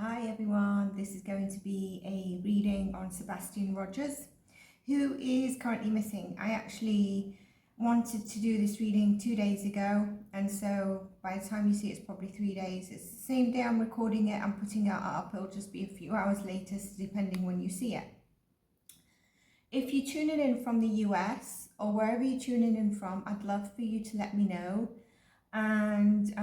Hi everyone, this is going to be a reading on Sebastian Rogers, who is currently missing. I actually wanted to do this reading 2 days ago, and so by the time you see it, it's probably 3 days. It's the same day I'm recording it, I'm putting it up, it'll just be a few hours later, depending when you see it. If you're tuning in from the US or wherever you're tuning in from, I'd love for you to let me know. And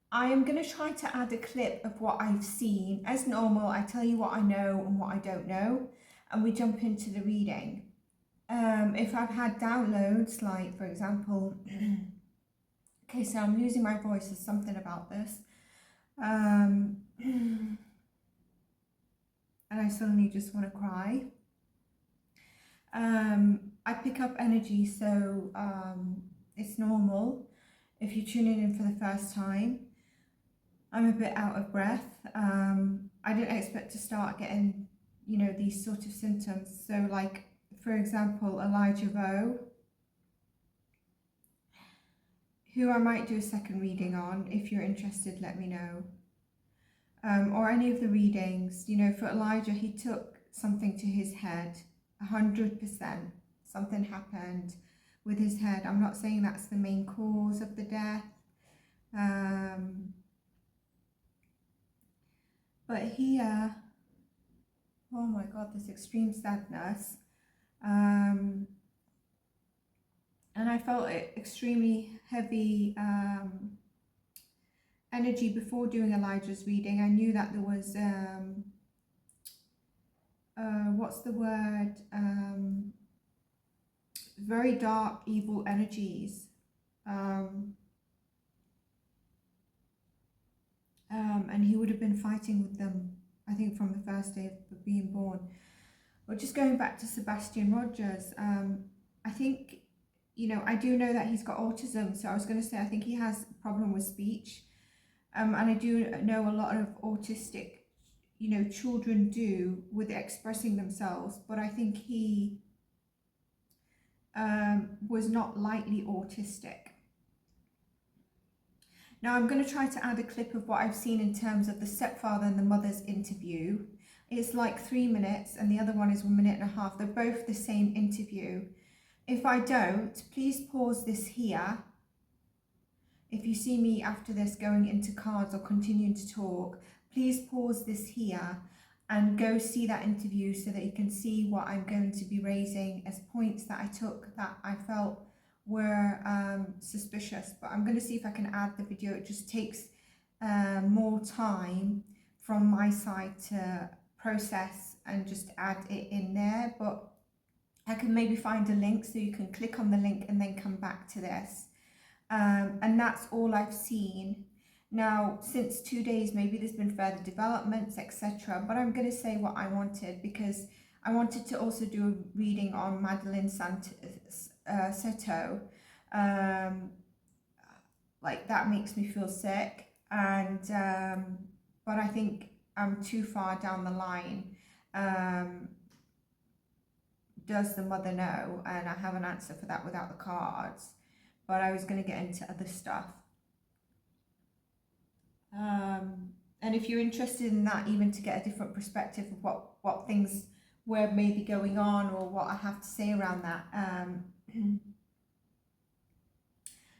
I am going to try to add a clip of what I've seen. As normal, I tell you what I know and what I don't know, and we jump into the reading. If I've had downloads, like for example, okay, so I'm losing my voice, there's something about this. And I suddenly just want to cry. I pick up energy, so it's normal. If you're tuning in for the first time, I'm a bit out of breath. I didn't expect to start getting, these sort of symptoms. So like, for example, Elijah Vo, who I might do a second reading on. If you're interested, let me know. Or any of the readings, for Elijah, he took something to his head, 100%. Something happened with his head. I'm not saying that's the main cause of the death. But here, oh my God, this extreme sadness. And I felt extremely heavy energy before doing Elijah's reading. I knew that there was, what's the word? Very dark, evil energies. And he would have been fighting with them, I think, from the first day of being born. But just going back to Sebastian Rogers, I think, I do know that he's got autism. So I was going to say, I think he has a problem with speech. And I do know a lot of autistic, children do with expressing themselves. But I think he was not lightly autistic. Now I'm going to try to add a clip of what I've seen in terms of the stepfather and the mother's interview. It's like 3 minutes and the other one is 1.5 minutes. They're both the same interview. If I don't, please pause this here. If you see me after this going into cards or continuing to talk, please pause this here and go see that interview so that you can see what I'm going to be raising as points that I took that I felt were suspicious. But I'm going to see if I can add the video. It just takes more time from my side to process and just add it in there, but I can maybe find a link so you can click on the link and then come back to this. And that's all I've seen. Now, since 2 days, maybe there's been further developments, etc. But I'm going to say what I wanted because I wanted to also do a reading on Madeline Seto. Like, that makes me feel sick. And but I think I'm too far down the line. Does the mother know? And I have an answer for that without the cards. But I was going to get into other stuff. And if you're interested in that, even to get a different perspective of what things were maybe going on or what I have to say around that,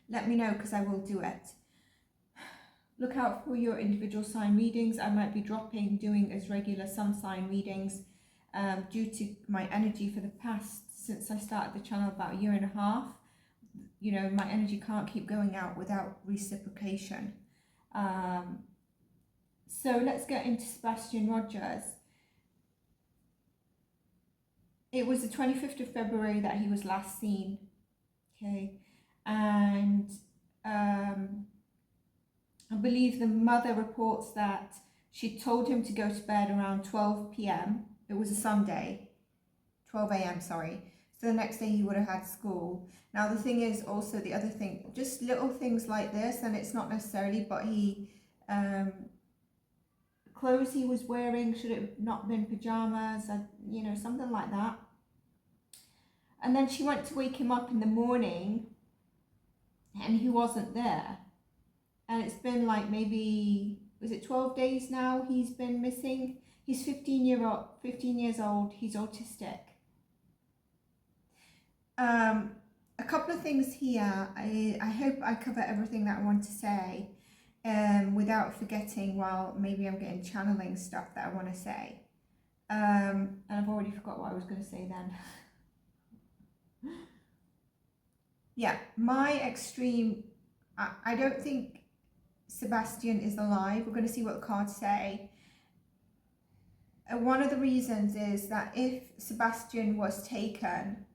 let me know because I will do it. Look out for your individual sign readings. I might be doing as regular sun sign readings due to my energy for the past, since I started the channel about 1.5 years. My energy can't keep going out without reciprocation. So let's get into Sebastian Rogers. It was the 25th of February that he was last seen. Okay. And I believe the mother reports that she told him to go to bed around 12 p.m. It was a Sunday, 12 a.m. sorry. So the next day he would have had school. Now the thing is also the other thing, just little things like this, and it's not necessarily, but he, clothes he was wearing should have not been pajamas, something like that. And then she went to wake him up in the morning and he wasn't there. and it's been like maybe, was it 12 days now he's been missing. He's 15 years old, he's autistic. A couple of things here. I hope I cover everything that I want to say without forgetting, well, maybe I'm getting channeling stuff that I want to say. And I've already forgot what I was going to say then. Yeah, my extreme, I don't think Sebastian is alive. We're going to see what the cards say. One of the reasons is that if Sebastian was taken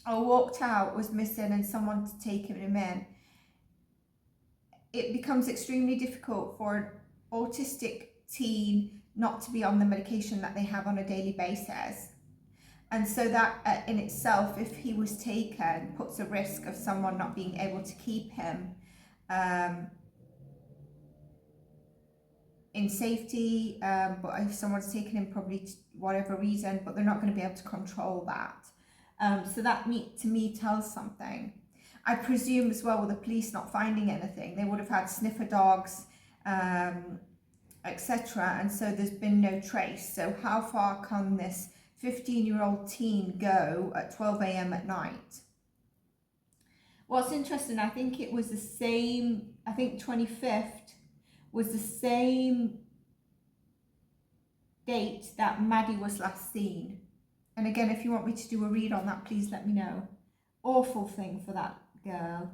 or walked out, was missing, and someone to take him in, it becomes extremely difficult for an autistic teen not to be on the medication that they have on a daily basis. And so that in itself, if he was taken, puts a risk of someone not being able to keep him in safety. But if someone's taken him, probably whatever reason, but they're not going to be able to control that. So that to me tells something. I presume as well, with the police not finding anything, they would have had sniffer dogs, etc. And so there's been no trace. So how far can this 15-year-old teen go at 12 a.m. at night? What's interesting, I think it was the same, I think 25th was the same date that Maddie was last seen. And again, if you want me to do a read on that, please let me know. Awful thing for that girl.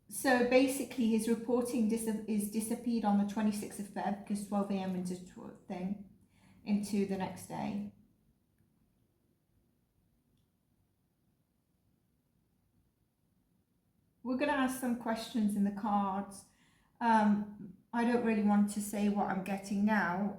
So basically his reporting is disappeared on the 26th of Feb, because 12 a.m. into the next day. We're going to ask some questions in the cards. I don't really want to say what I'm getting now.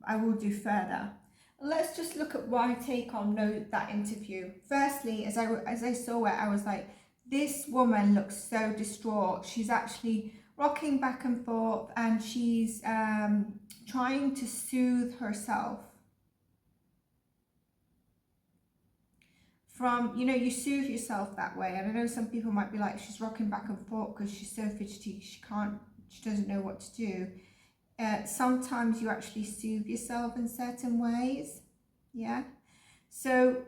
I will do further. Let's just look at my take on that interview. Firstly, as I saw it, I was like, this woman looks so distraught. She's actually rocking back and forth, and she's trying to soothe herself. From, you soothe yourself that way. And I know some people might be like, she's rocking back and forth because she's so fidgety, she doesn't know what to do. Sometimes you actually soothe yourself in certain ways. Yeah. So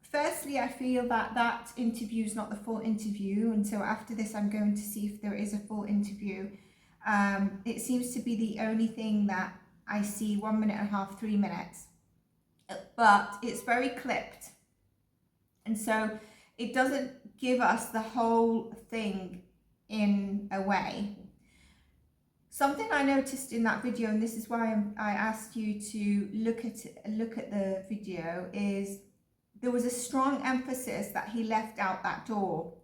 firstly, I feel that interview is not the full interview. And so after this, I'm going to see if there is a full interview. It seems to be the only thing that I see, 1 minute and a half, 3 minutes. But it's very clipped. And so it doesn't give us the whole thing in a way. Something I noticed in that video, and this is why I asked you to look at the video, is there was a strong emphasis that he left out that door.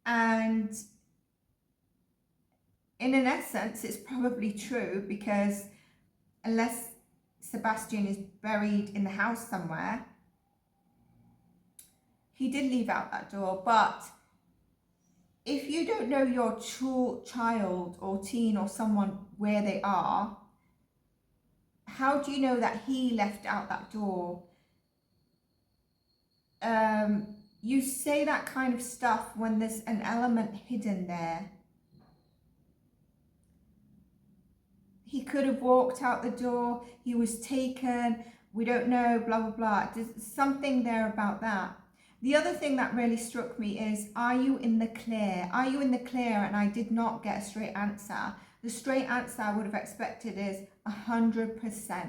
And in an essence, it's probably true, because unless Sebastian is buried in the house somewhere, he did leave out that door. But if you don't know your child or teen or someone where they are, how do you know that he left out that door? You say that kind of stuff when there's an element hidden there. He could have walked out the door, he was taken, we don't know, blah, blah, blah. There's something there about that. The other thing that really struck me is, are you in the clear? Are you in the clear? And I did not get a straight answer. The straight answer I would have expected is 100%.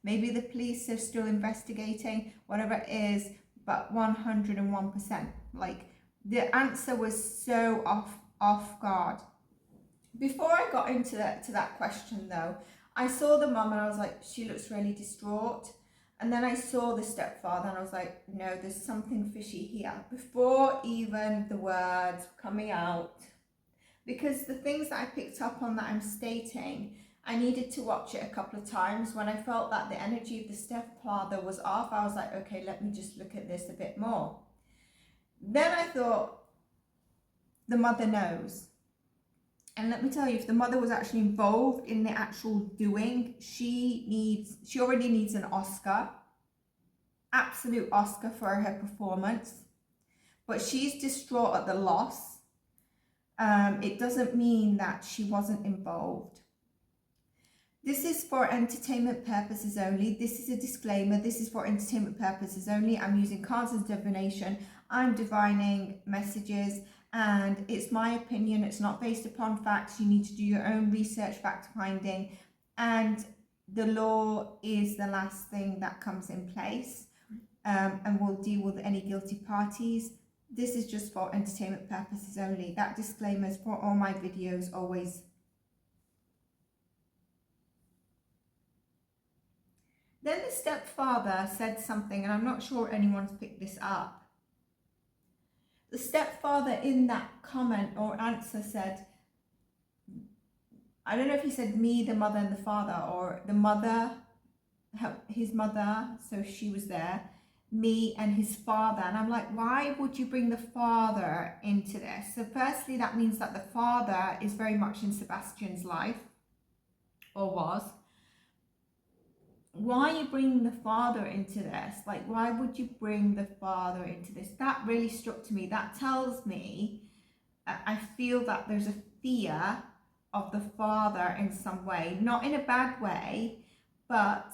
Maybe the police are still investigating, whatever it is, but 101%. Like, the answer was so off guard. Before I got into that question though, I saw the mum and I was like, she looks really distraught. And then I saw the stepfather and I was like, no, there's something fishy here. Before even the words coming out, because the things that I picked up on that I'm stating, I needed to watch it a couple of times. When I felt that the energy of the stepfather was off, I was like, okay, let me just look at this a bit more. Then I thought, the mother knows. And let me tell you, if the mother was actually involved in the actual doing, she already needs an Oscar, absolute Oscar for her performance. but she's distraught at the loss. It doesn't mean that she wasn't involved. This is for entertainment purposes only. This is a disclaimer. This is for entertainment purposes only. I'm using cards as divination. I'm divining messages, and it's my opinion. It's not based upon facts. You need to do your own research, fact finding, and the law is the last thing that comes in place, and we'll deal with any guilty parties. This is just for entertainment purposes only. That disclaimer is for all my videos always. Then the stepfather said something, and I'm not sure anyone's picked this up. The stepfather in that comment or answer said, I don't know if he said me, the mother, and the father, or the mother, his mother, so she was there, me and his father. And I'm like, why would you bring the father into this? So firstly, that means that the father is very much in Sebastian's life, or was. Why are you bringing the father into this? Like, why would you bring the father into this? That really struck to me. That tells me, I feel that there's a fear of the father in some way, not in a bad way, but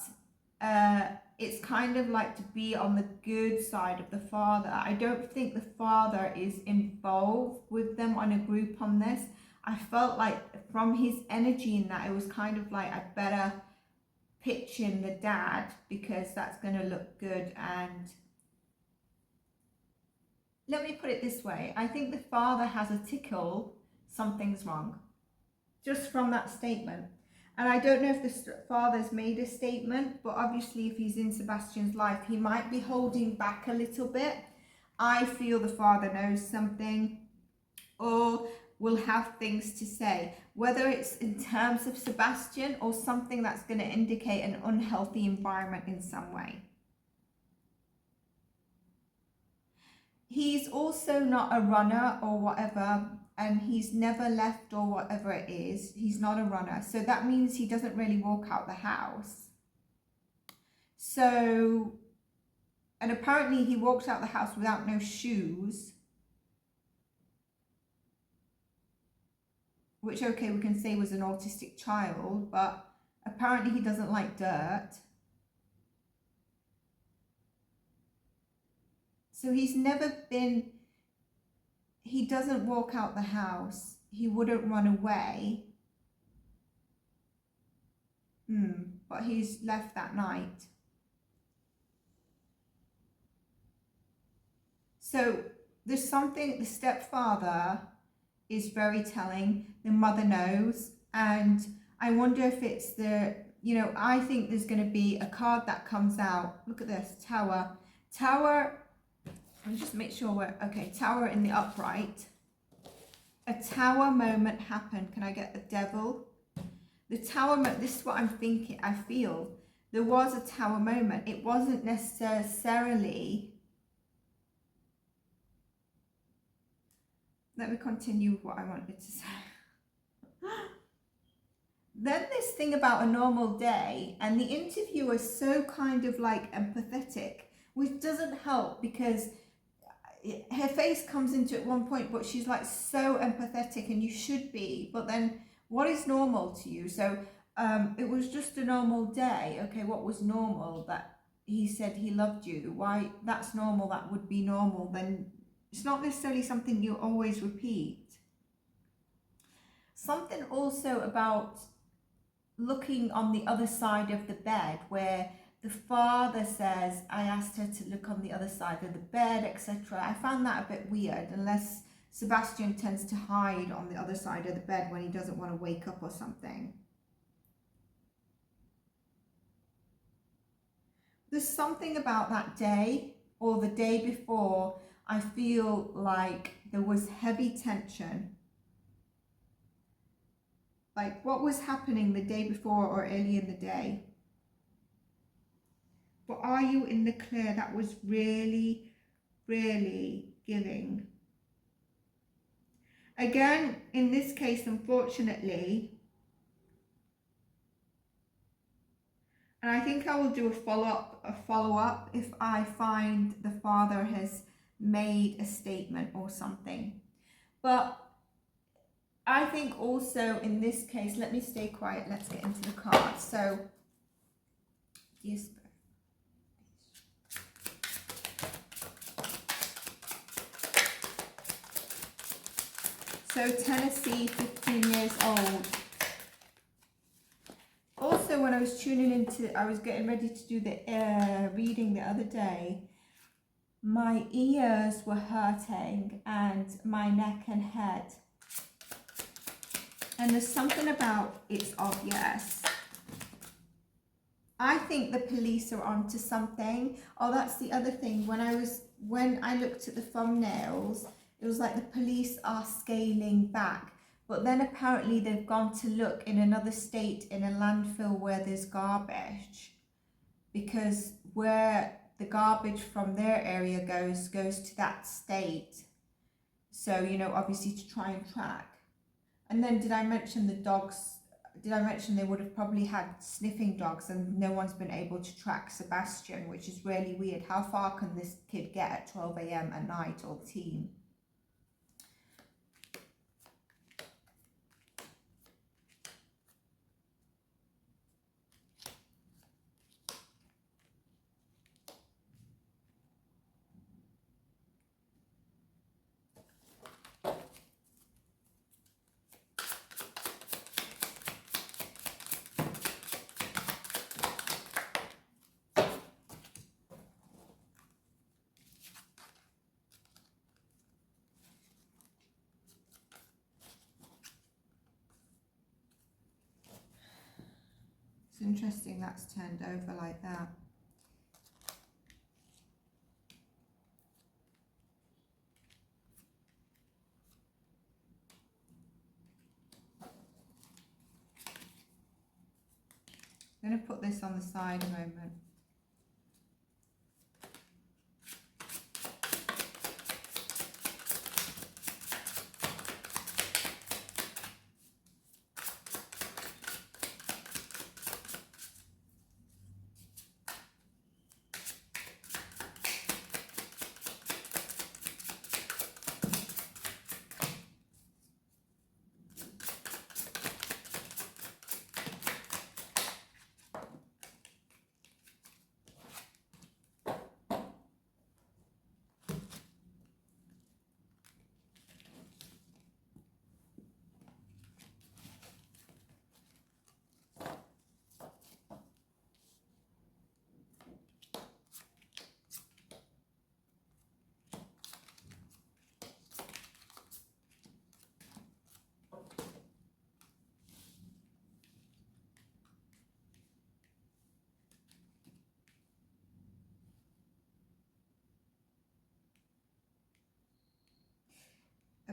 it's kind of like to be on the good side of the father. I don't think the father is involved with them on a group on this. I felt like from his energy in that, it was kind of like, I better pitch in the dad because that's going to look good. And let me put it this way, I think the father has a tickle, something's wrong, just from that statement. And I don't know if the father's made a statement, but obviously if he's in Sebastian's life, he might be holding back a little bit. I feel the father knows something or will have things to say, whether it's in terms of Sebastian or something that's going to indicate an unhealthy environment in some way. He's also not a runner or whatever, and he's never left or whatever it is. He's not a runner. So that means he doesn't really walk out the house. So, and apparently he walked out the house without no shoes. Which, okay, we can say was an autistic child, but apparently he doesn't like dirt. So he's never been, he doesn't walk out the house. He wouldn't run away. But he's left that night. So there's something, the stepfather is very telling, the mother knows, and I wonder if it's the, you know, I think there's going to be a card that comes out. Look at this, Tower. Let me just make sure we're, okay, Tower in the upright. A Tower moment happened. Can I get the Devil? The Tower moment, this is what I'm thinking, I feel. There was a Tower moment. It wasn't necessarily, let me continue with what I wanted to say. Then this thing about a normal day, and the interviewer is so kind of like empathetic, which doesn't help because her face comes into at one point, but she's like so empathetic, and you should be, but then what is normal to you? So it was just a normal day. Okay, what was normal? That he said he loved you. Why? That's normal. That would be normal. Then it's not necessarily something you always repeat. Something also about looking on the other side of the bed, where the father says, I asked her to look on the other side of the bed, etc. I found that a bit weird, unless Sebastian tends to hide on the other side of the bed when he doesn't want to wake up or something. There's something about that day or the day before, I feel like there was heavy tension. Like what was happening the day before or early in the day. But are you in the clear? That was really, really giving. Again, in this case, unfortunately, and I think I will do a follow-up if I find the father has made a statement or something. But I think also in this case, let me stay quiet, let's get into the cards. So, yes. So Tennessee, 15 years old. Also, when I was tuning into, I was getting ready to do the reading the other day, my ears were hurting and my neck and head. And there's something about it's obvious. I think the police are onto something. Oh, that's the other thing. When I looked at the thumbnails, it was like the police are scaling back. But then apparently they've gone to look in another state in a landfill where there's garbage. Because where the garbage from their area goes to that state. So, you know, obviously to try and track. And then did I mention the dogs? Did I mention they would have probably had sniffing dogs and no one's been able to track Sebastian, which is really weird. How far can this kid get at 12 a.m. at night, or teen? It's interesting that's turned over like that. I'm going to put this on the side a moment.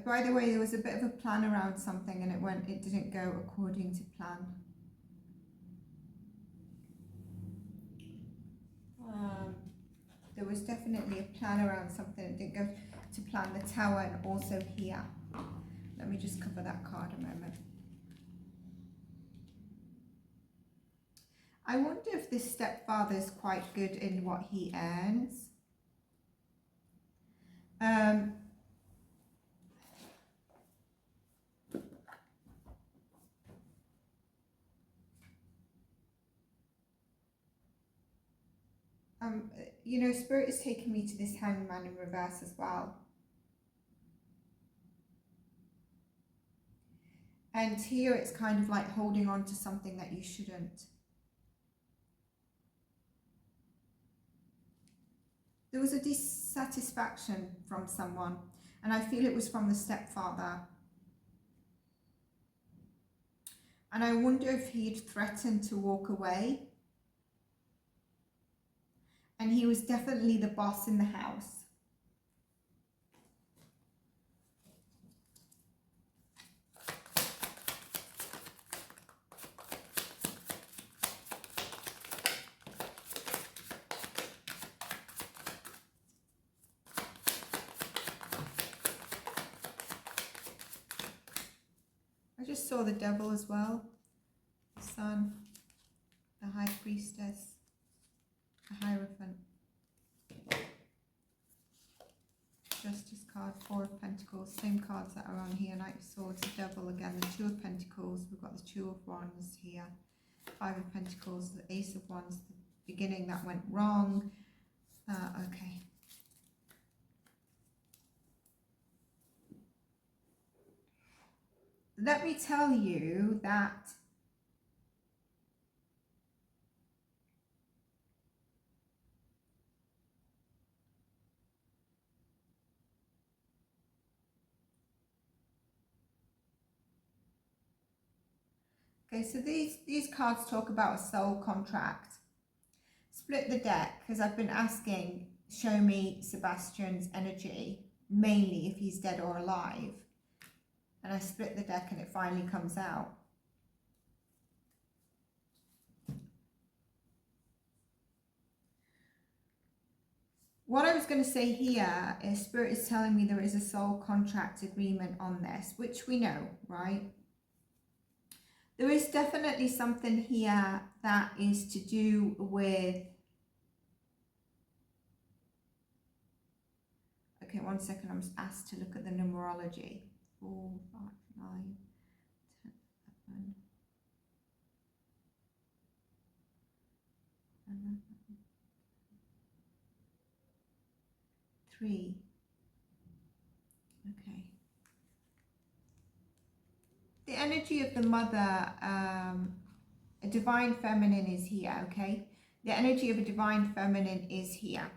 By the way, there was a bit of a plan around something and it didn't go according to plan. There was definitely a plan around something that didn't go to plan. The Tower and also here. Let me just cover that card a moment. I wonder if this stepfather is quite good in what he earns. You know, Spirit is taking me to this Hangman in reverse as well. And here it's kind of like holding on to something that you shouldn't. There was a dissatisfaction from someone, and I feel it was from the stepfather. And I wonder if he'd threatened to walk away. And he was definitely the boss in the house. I just saw the devil as well. The sun, the high priestess. A Hierophant. card, Four of Pentacles, same cards that are on here, Knight of Swords, the Devil again, the Two of Pentacles, we've got the Two of Wands here, Five of Pentacles, the Ace of Wands, the beginning that went wrong. Okay. Let me tell you that okay, so these cards talk about a soul contract. Split the deck, because I've been asking, show me Sebastian's energy, mainly if he's dead or alive. And I split the deck and it finally comes out. What I was going to say here is Spirit is telling me there is a soul contract agreement on this, which we know, right? There is definitely something here that is to do with... Okay, 1 second, I'm asked to look at the numerology. 4, 5, 9, 10, 11, 3. Okay. The energy of the mother, a divine feminine is here, okay? The energy of a divine feminine is here.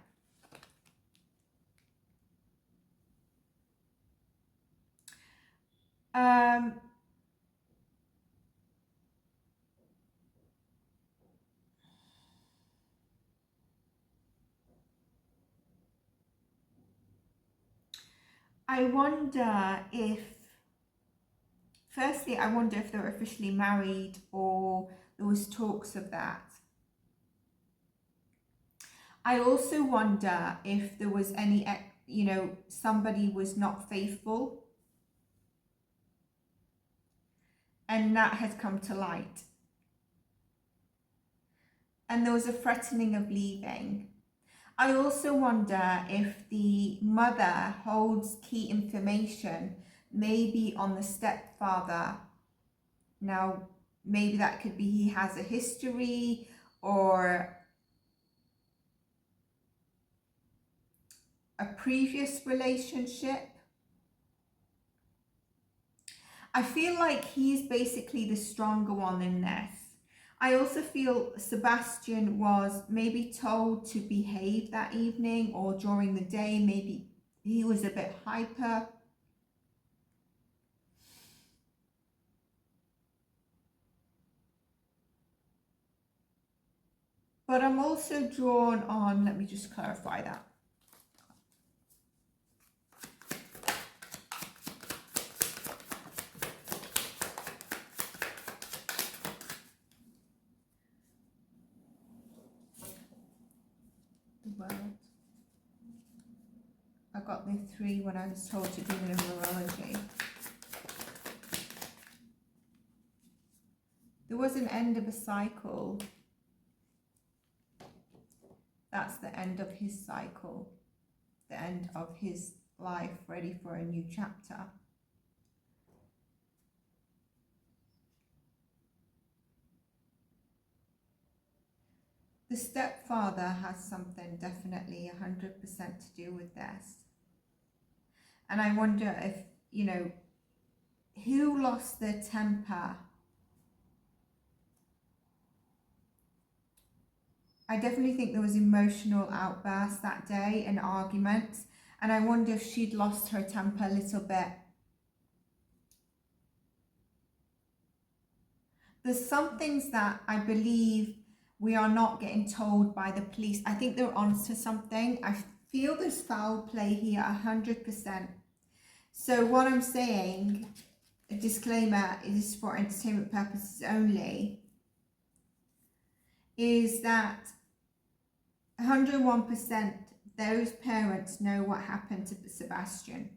I wonder if, firstly, I wonder if they're officially married or there was talks of that. I also wonder if there was any, you know, somebody was not faithful and that has come to light. And there was a threatening of leaving. I also wonder if the mother holds key information, maybe on the stepfather. Now, maybe that could be he has a history or a previous relationship. I feel like he's basically the stronger one in this. I also feel Sebastian was maybe told to behave that evening or during the day. Maybe he was a bit hyper. But I'm also drawn on, let me just clarify that. I got the 3 when I was told to do the numerology. There was an end of a cycle. That's the end of his cycle. The end of his life, ready for a new chapter. The stepfather has something definitely 100% to do with this. And I wonder if, you know, who lost their temper? I definitely think there was emotional outbursts that day and arguments. And I wonder if she'd lost her temper a little bit. There's some things that I believe we are not getting told by the police. I think they're onto something. I feel there's foul play here 100%. So what I'm saying, a disclaimer, is for entertainment purposes only, is that 101% those parents know what happened to Sebastian.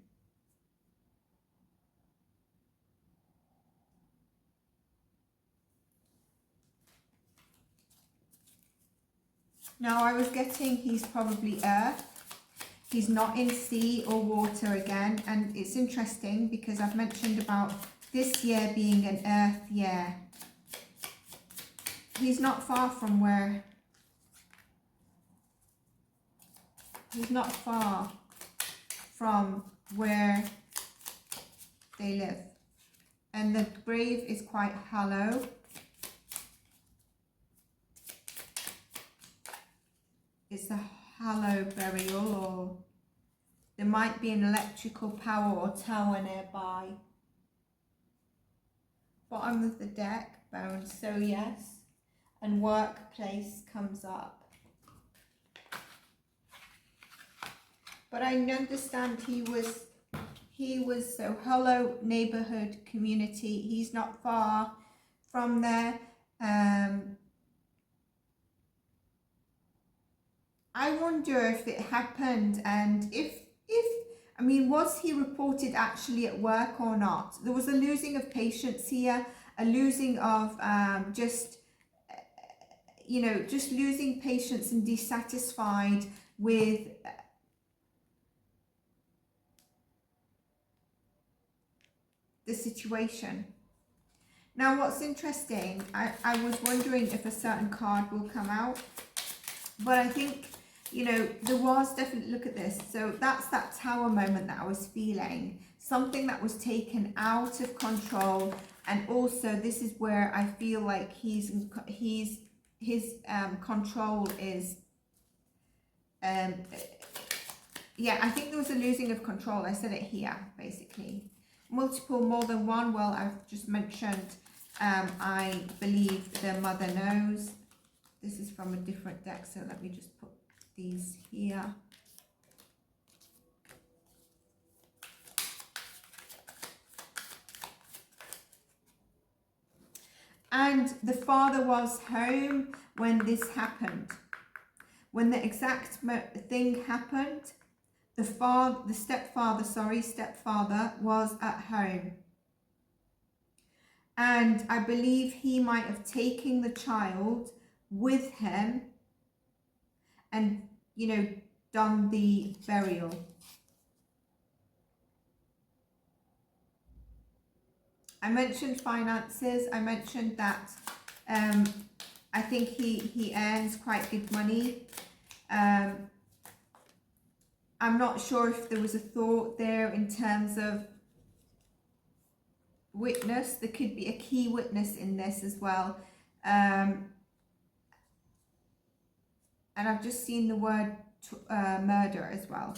Now I was getting he's probably Earth. He's not in sea or water again. And it's interesting because I've mentioned about this year being an earth year. He's not far from where... He's not far from where they live. And the grave is quite hollow. It's a hollow burial, or there might be an electrical power or tower nearby. Bottom of the deck, bones, so yes. And workplace comes up. But I understand he was so hollow neighborhood community. He's not far from there. I wonder if it happened, and if I mean, was he reported actually at work or not? There was a losing of patience here, a losing of just losing patience and dissatisfied with the situation. Now, what's interesting, I was wondering if a certain card will come out, but I think, there was definitely, look at this. So that's that tower moment that I was feeling, something that was taken out of control. And also this is where I feel like his control is, yeah, I think there was a losing of control. I said it here, basically. Multiple, more than one. Well, I've just mentioned, I believe the mother knows. This is from a different deck, so let me just put these here. And the father was home when this happened. When the exact thing happened, the stepfather was at home. And I believe he might have taken the child with him and, done the burial. I mentioned finances. I mentioned that I think he earns quite good money. I'm not sure if there was a thought there in terms of witness. There could be a key witness in this as well. And I've just seen the word murder as well.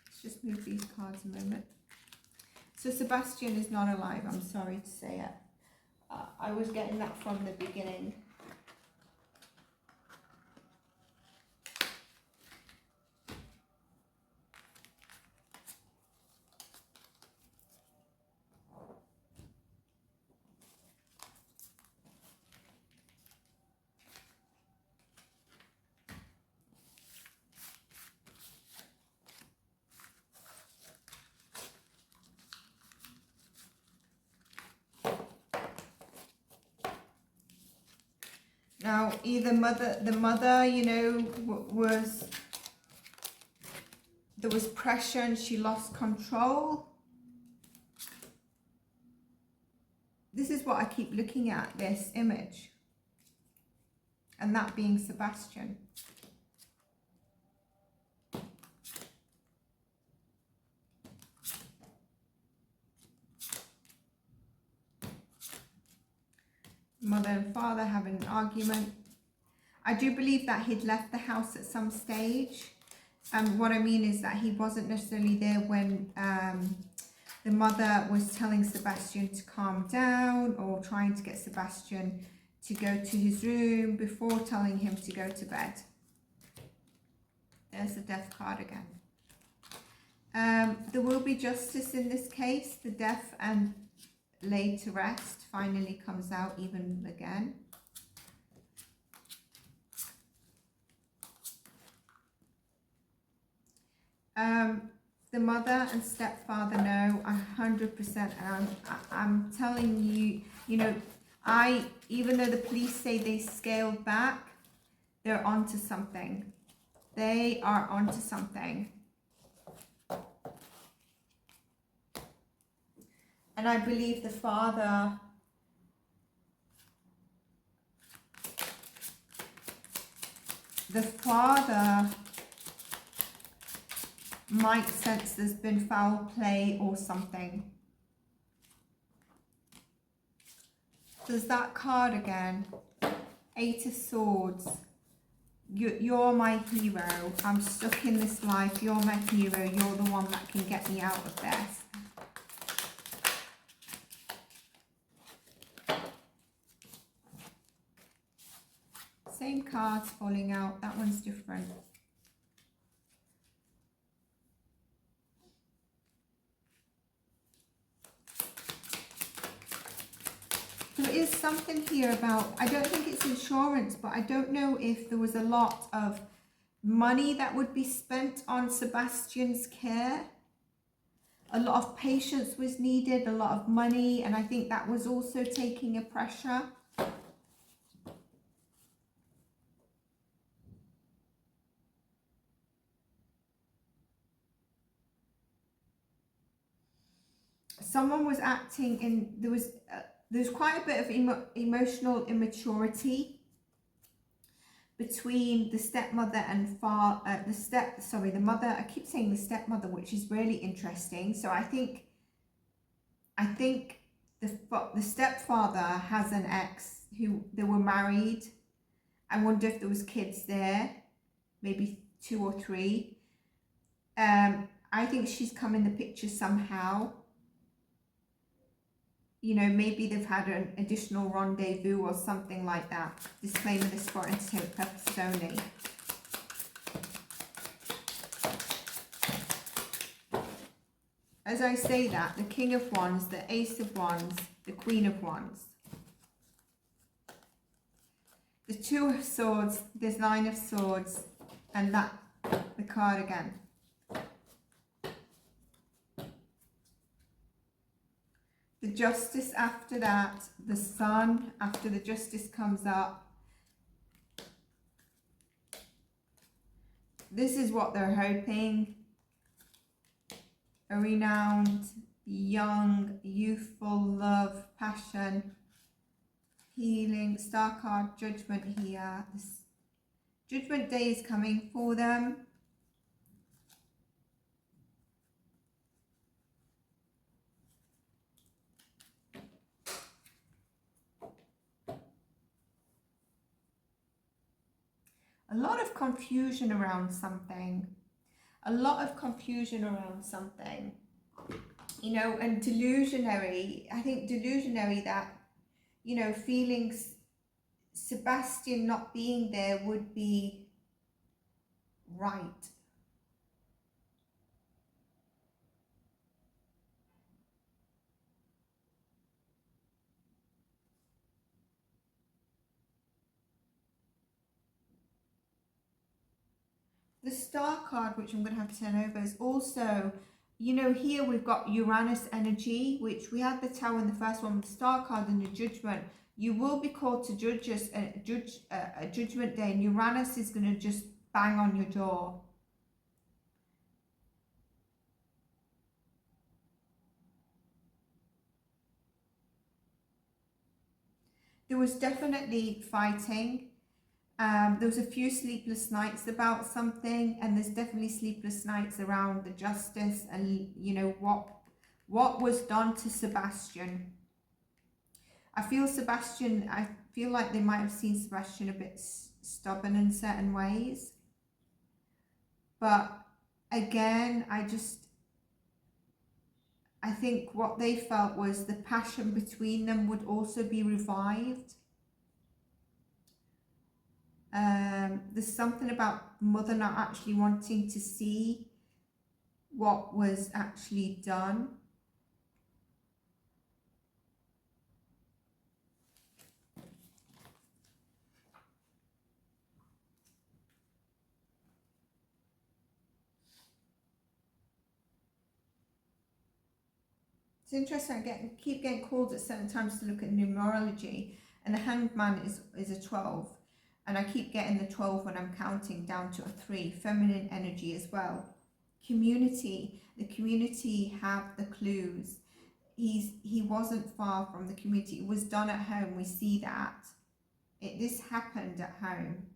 Let's just move these cards a moment. So Sebastian is not alive, I'm sorry to say it. I was getting that from the beginning. Now, either the mother, there was pressure and she lost control. This is what I keep looking at, this image. And that being Sebastian. Mother and father having an argument. I do believe that he'd left the house at some stage. What I mean is that he wasn't necessarily there when the mother was telling Sebastian to calm down, or trying to get Sebastian to go to his room before telling him to go to bed. There's the death card again. There will be justice in this case. The death and laid to rest finally comes out even again. The mother and stepfather know 100%, and I'm telling you, you know, even though the police say they scaled back, they're onto something. They are onto something. And I believe the father might sense there's been foul play or something. There's that card again. 8 of Swords. You're my hero. I'm stuck in this life. You're my hero. You're the one that can get me out of this. Same cards falling out. That one's different. There is something here about, I don't think it's insurance, but I don't know if there was a lot of money that would be spent on Sebastian's care. A lot of patience was needed, a lot of money, and I think that was also taking a pressure. Someone was acting in, there's quite a bit of emotional immaturity between the stepmother and the mother. I keep saying the stepmother, which is really interesting. So I think the stepfather has an ex who they were married. I wonder if there was kids there, maybe 2 or 3. I think she's come in the picture somehow. You know, maybe they've had an additional rendezvous or something like that. Disclaimer, this for entertainment purposes only. As I say that, the King of Wands, the Ace of Wands, the Queen of Wands. The 2 of Swords, there's 9 of Swords, and that, the card again. The Justice after that, the Sun after the Justice comes up. This is what they're hoping. A renowned, young, youthful love, passion, healing. Star card, Judgment here. This Judgment Day is coming for them. A lot of confusion around something. A lot of confusion around something. You know, and delusionary. I think delusionary that, you know, feelings, Sebastian not being there would be right. The Star card, which I'm going to have to turn over, is also, you know, here we've got Uranus energy, which we had the Tower in the first one, the Star card and the Judgment. You will be called to a Judgment Day, and Uranus is going to just bang on your door. There was definitely fighting. There was a few sleepless nights about something, and there's definitely sleepless nights around the justice and, you know, what was done to Sebastian. I feel like they might have seen Sebastian a bit stubborn in certain ways. But again, I think what they felt was the passion between them would also be revived. There's something about mother not actually wanting to see what was actually done. It's interesting, I keep getting called at certain times to look at numerology, and the Hanged Man is a 12, and I keep getting the 12 when I'm counting down to a 3, feminine energy as well. Community, the community have the clues. He wasn't far from the community. It was done at home, we see that. This happened at home.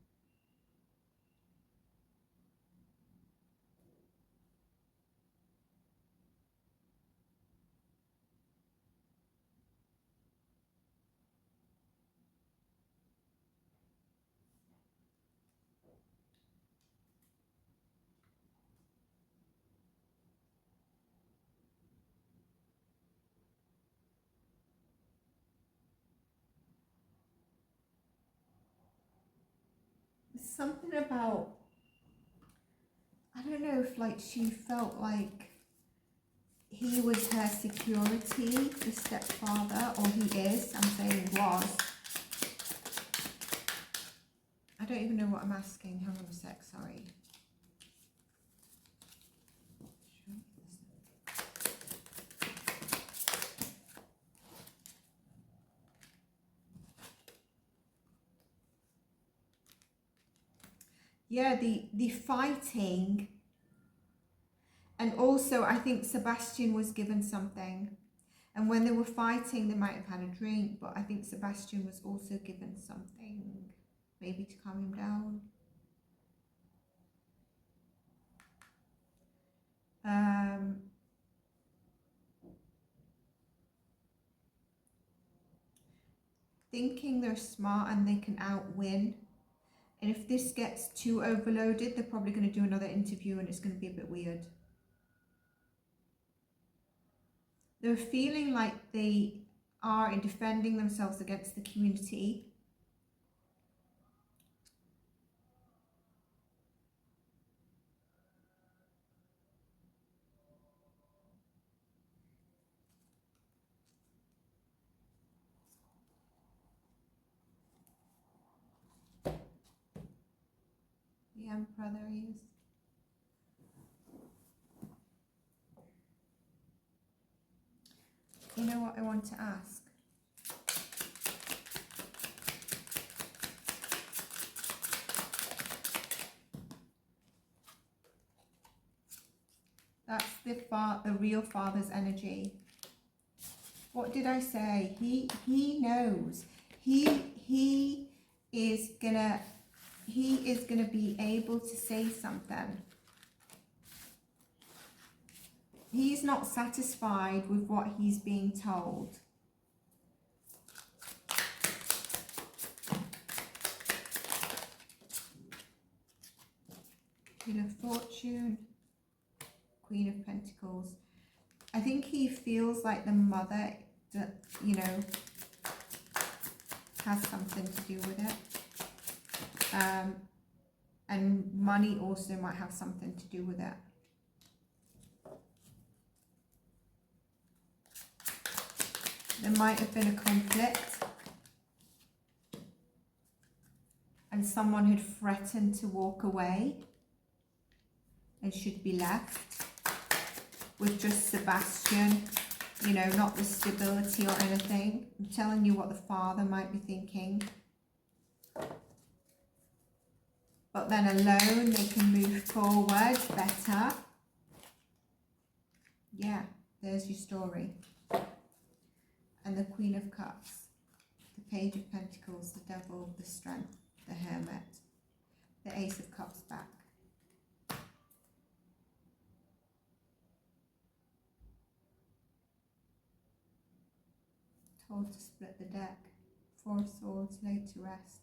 Something about, I don't know if like she felt like he was her security, the stepfather, or he is, I'm saying was. I don't even know what I'm asking, hang on a sec, sorry. Yeah, the fighting, and also I think Sebastian was given something, and when they were fighting they might have had a drink, but I think Sebastian was also given something, maybe to calm him down. Thinking they're smart and they can outwin. And if this gets too overloaded, they're probably going to do another interview and it's going to be a bit weird. They're feeling like they are in defending themselves against the community. The Emperor, there he is. You know what I want to ask? That's the real father's energy. What did I say? He knows. He is gonna be able to say something. He's not satisfied with what he's being told. Queen of Fortune, Queen of Pentacles. I think he feels like the mother, you know, has something to do with it. And money also might have something to do with it. There might have been a conflict and someone had threatened to walk away and should be left with just Sebastian, you know, not the stability or anything. I'm telling you what the father might be thinking. But then alone they can move forward better. Yeah, there's your story. And the Queen of Cups, the Page of Pentacles, the Devil, the Strength, the Hermit, the Ace of Cups back. Told to split the deck. 4 of Swords laid to rest.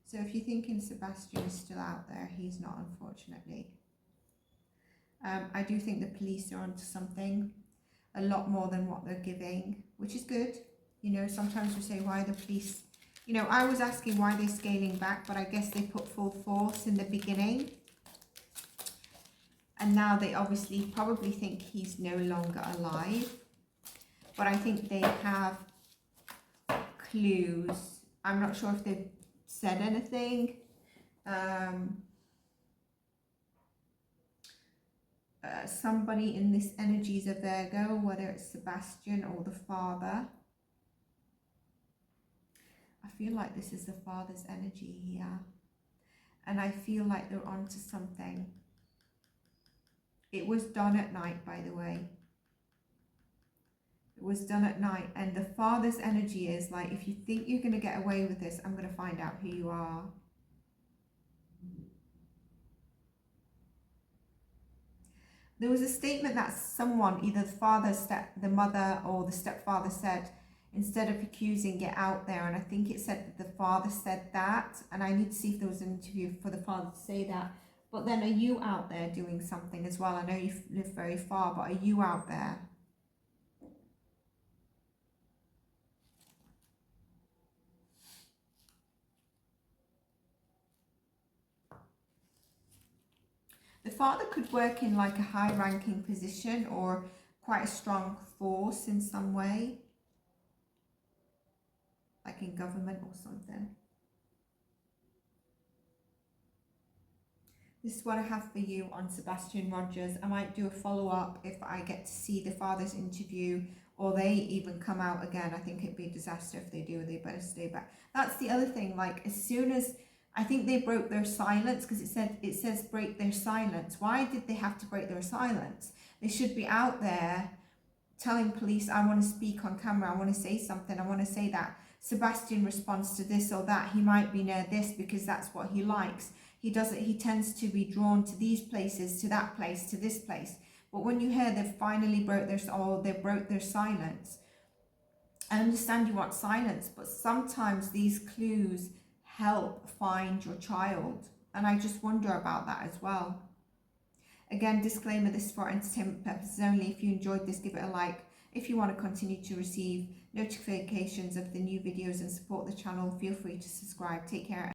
So if you're thinking Sebastian is still out there, he's not, unfortunately. I do think the police are onto something, a lot more than what they're giving, which is good. You know, sometimes we say, why the police? You know, I was asking why they're scaling back, but I guess they put full force in the beginning. And now they obviously probably think he's no longer alive. But I think they have clues. I'm not sure if they've said anything. somebody in this energy is a Virgo, whether it's Sebastian or the father. I feel like this is the father's energy here. And I feel like they're onto something. It was done at night, by the way. It was done at night. And the father's energy is like, if you think you're going to get away with this, I'm going to find out who you are. There was a statement that someone, either the mother or the stepfather said, instead of accusing, get out there. And I think it said that the father said that. And I need to see if there was an interview for the father to say that. But then are you out there doing something as well? I know you live very far, but are you out there? The father could work in like a high-ranking position or quite a strong force in some way, like in government or something. This is what I have for you on Sebastian Rogers. I might do a follow-up if I get to see the father's interview or they even come out again. I think it'd be a disaster if they do. They better stay back. That's the other thing. Like, as soon as I think they broke their silence, because it says break their silence. Why did they have to break their silence? They should be out there telling police, I want to speak on camera, I want to say something, I want to say that Sebastian responds to this or that, he might be near this because that's what he likes. He tends to be drawn to these places, to that place, to this place. But when you hear they finally broke their silence, I understand you want silence, but sometimes these clues help find your child. And I just wonder about that as well. Again, disclaimer, this is for entertainment purposes only. If you enjoyed this, give it a like. If you want to continue to receive notifications of the new videos and support the channel, feel free to subscribe. Take care.